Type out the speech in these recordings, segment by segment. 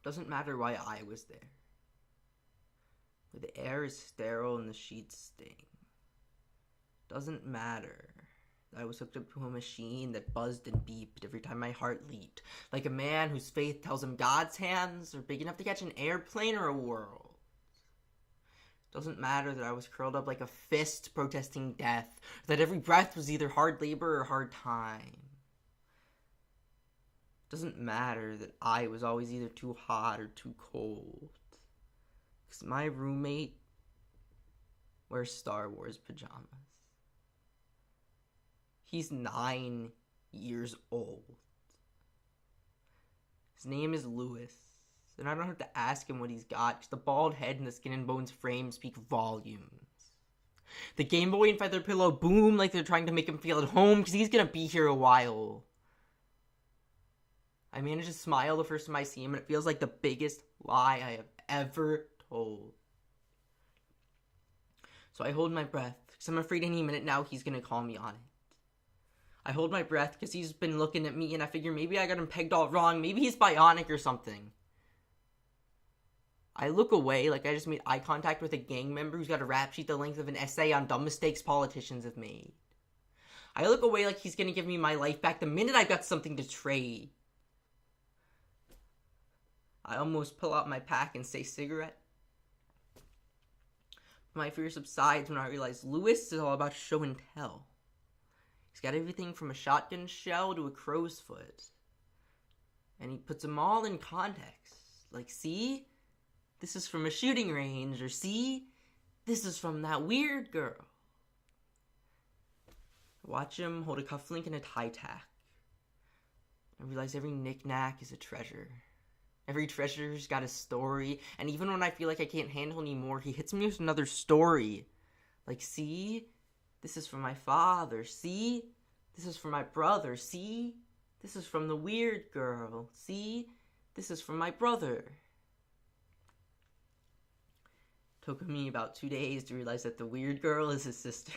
Doesn't matter why I was there. Where the air is sterile and the sheets sting. Doesn't matter that I was hooked up to a machine that buzzed and beeped every time my heart leaped, like a man whose faith tells him God's hands are big enough to catch an airplane or a world. Doesn't matter that I was curled up like a fist protesting death, or that every breath was either hard labor or hard time. Doesn't matter that I was always either too hot or too cold. Because my roommate wears Star Wars pajamas. He's 9 years old. His name is Lewis. And I don't have to ask him what he's got, because the bald head and the skin and bones frame speak volumes. The Game Boy and feather pillow boom like they're trying to make him feel at home, because he's going to be here a while. I manage to smile the first time I see him, and it feels like the biggest lie I have ever told. So I hold my breath, because I'm afraid any minute now he's going to call me on it. I hold my breath because he's been looking at me, and I figure maybe I got him pegged all wrong. Maybe he's bionic or something. I look away like I just made eye contact with a gang member who's got a rap sheet the length of an essay on dumb mistakes politicians have made. I look away like he's going to give me my life back the minute I've got something to trade. I almost pull out my pack and say cigarette. My fear subsides when I realize Lewis is all about show and tell. He's got everything from a shotgun shell to a crow's foot. And he puts them all in context. Like, see? This is from a shooting range. Or see? This is from that weird girl. I watch him hold a cufflink and a tie tack. I realize every knick-knack is a treasure. Every treasure's got a story. And even when I feel like I can't handle anymore, he hits me with another story. Like, see? This is from my father. See? This is from my brother. See? This is from the weird girl. See? This is from my brother. Took me about 2 days to realize that the weird girl is his sister.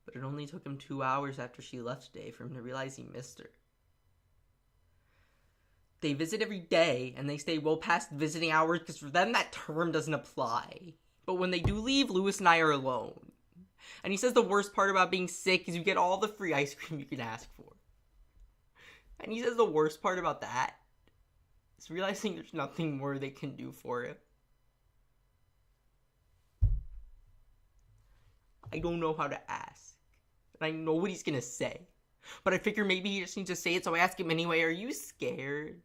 But it only took him 2 hours after she left today for him to realize he missed her. They visit every day, and they stay well past visiting hours because for them that term doesn't apply. But when they do leave, Lewis and I are alone. And he says the worst part about being sick is you get all the free ice cream you can ask for. And he says the worst part about that is realizing there's nothing more they can do for him. I don't know how to ask. And I know what he's gonna say. But I figure maybe he just needs to say it, so I ask him anyway, are you scared?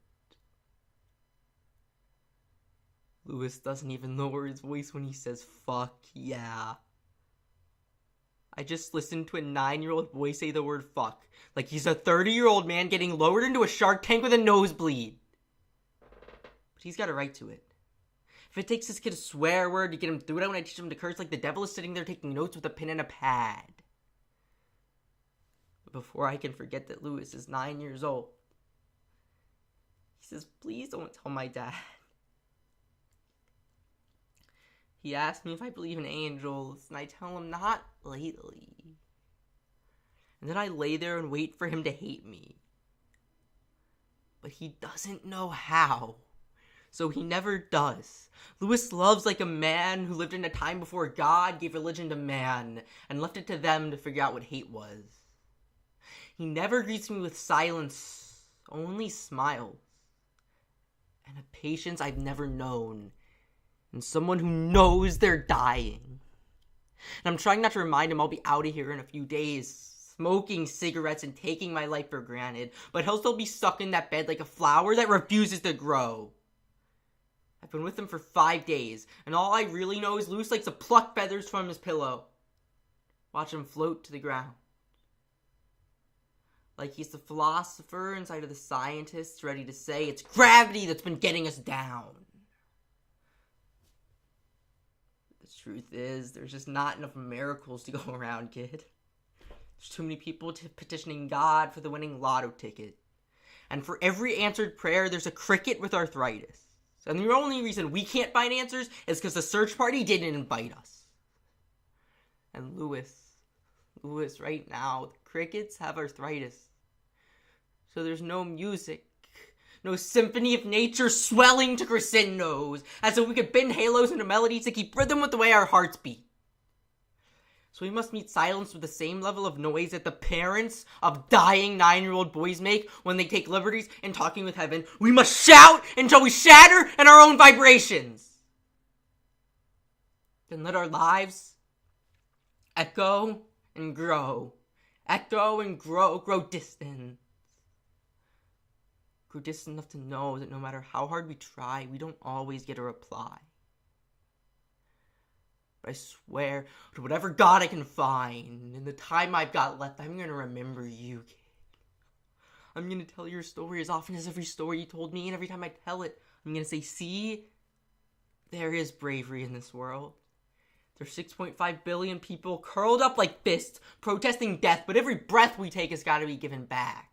Lewis doesn't even lower his voice when he says, fuck yeah. I just listened to a 9-year-old boy say the word fuck, like he's a 30-year-old man getting lowered into a shark tank with a nosebleed. But he's got a right to it. If it takes this kid a swear word to get him through it, I want to teach him to curse like the devil is sitting there taking notes with a pen and a pad. But before I can forget that Lewis is 9 years old, he says, please don't tell my dad. He asks me if I believe in angels, and I tell him not lately. And then I lay there and wait for him to hate me. But he doesn't know how. So he never does. Lewis loves like a man who lived in a time before God gave religion to man, and left it to them to figure out what hate was. He never greets me with silence, only smiles. And a patience I've never known. And someone who knows they're dying. And I'm trying not to remind him I'll be out of here in a few days, smoking cigarettes and taking my life for granted, but he'll still be stuck in that bed like a flower that refuses to grow. I've been with him for 5 days, and all I really know is Lewis likes to pluck feathers from his pillow. Watch him float to the ground. Like he's the philosopher inside of the scientists ready to say it's gravity that's been getting us down. The truth is, there's just not enough miracles to go around, kid. There's too many people petitioning God for the winning lotto ticket. And for every answered prayer, there's a cricket with arthritis. And the only reason we can't find answers is because the search party didn't invite us. And Lewis Lewis, right now, the crickets have arthritis. So there's no music. No symphony of nature swelling to crescendos, as if we could bend halos into melodies to keep rhythm with the way our hearts beat. So we must meet silence with the same level of noise that the parents of dying 9-year-old boys make when they take liberties in talking with heaven. We must shout until we shatter in our own vibrations. Then let our lives echo and grow. Echo and grow distant. Grow distant enough to know that no matter how hard we try, we don't always get a reply. But I swear to whatever God I can find, in the time I've got left, I'm going to remember you, kid. I'm going to tell your story as often as every story you told me, and every time I tell it, I'm going to say, see, there is bravery in this world. There's 6.5 billion people curled up like fists, protesting death, but every breath we take has got to be given back.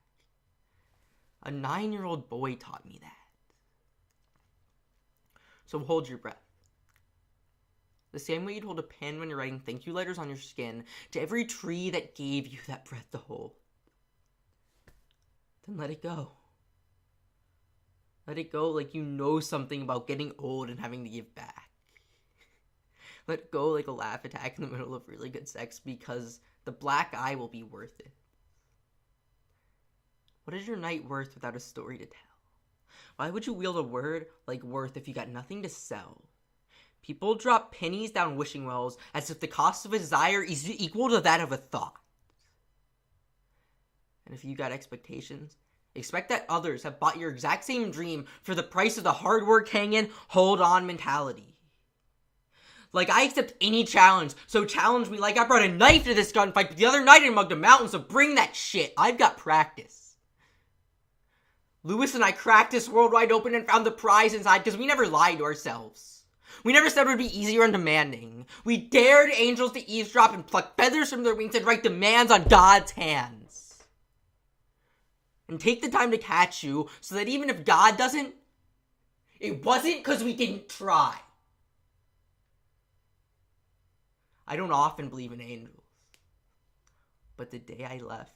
A 9-year-old boy taught me that. So hold your breath. The same way you'd hold a pen when you're writing thank you letters on your skin to every tree that gave you that breath to hold. Then let it go. Let it go like you know something about getting old and having to give back. Let it go like a laugh attack in the middle of really good sex, because the black eye will be worth it. What is your night worth without a story to tell? Why would you wield a word like worth if you got nothing to sell? People drop pennies down wishing wells as if the cost of a desire is equal to that of a thought. And if you got expectations, expect that others have bought your exact same dream for the price of the hard work hanging, hold on mentality. Like, I accept any challenge, so challenge me like I brought a knife to this gunfight, but the other night I mugged a mountain, so bring that shit. I've got practice. Lewis and I cracked this world wide open and found the prize inside because we never lied to ourselves. We never said it would be easy or undemanding. We dared angels to eavesdrop and pluck feathers from their wings and write demands on God's hands. And take the time to catch you so that even if God doesn't, it wasn't because we didn't try. I don't often believe in angels, but the day I left,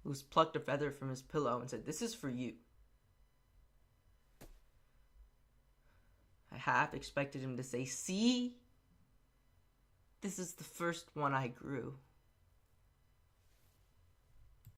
Lewis plucked a feather from his pillow and said, "This is for you." I half expected him to say, "See, this is the first one I grew."